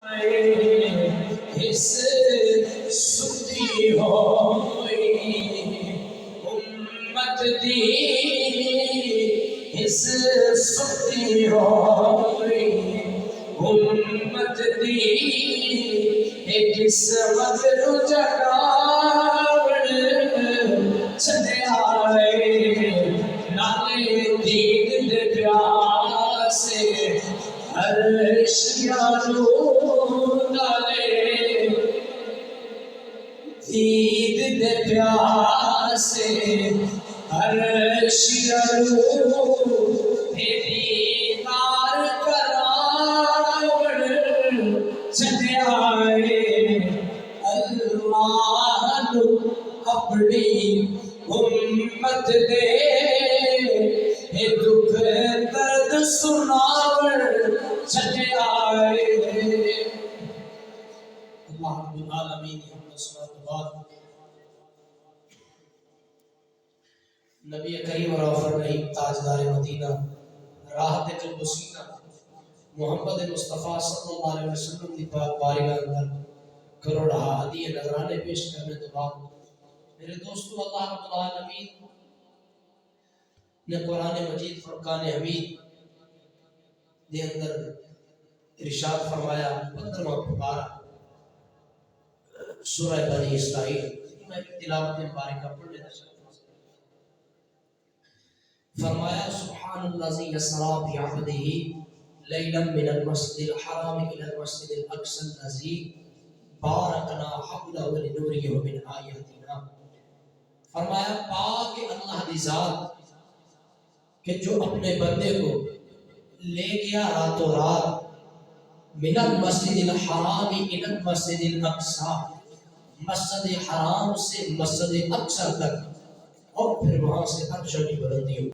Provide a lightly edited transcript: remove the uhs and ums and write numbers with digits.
اس ستی ہوئی امت دی اس ستی ہوئی امت دی ایک قسمت نو جگاوڑ چھڈے آئے نالے دین دے پیاسے ہر شیانو نالے دین دے پیاسے ہر شیانو دیدار کراوڑ چھڈے آئے اللہ نو اپنی امت دے دکھ درد سناوڑ چھڈے آئے۔ اللہ رب العالمین کی حمد و ثنا کے بعد نبی کریم اور رفیع رحیم تاجدار مدینہ راحت قلب و سینہ محمد مصطفیٰ صلی اللہ علیہ وسلم دی پاک بارگاہ اندر کروڑہا ہدیہ نذرانے پیش کرنے کے بعد میرے دوستو، اللہ رب العالمین نے قرآن مجید فرقان حمید دے اندر ارشاد فرمایا 15واں پارہ سورہ بنی اسرائیل، میں تلاوت مبارکہ پڑھنے کا چاہتا ہوں۔ فرمایا سبحان الذی یسری بعبدہ لیلا من المسجد الحرام الى المسجد الاقصى الذی بارکنا حولہ ولنوریہ من آیاتنا۔ فرمایا پاک اللہ دی ذات کہ جو اپنے بندے کو لے گیا راتوں رات من المسجد الحرام الى المسجد الاقصى، مسجد حرام سے مسجد اقصی تک، اور پھر وہاں سے عرش کی بلندی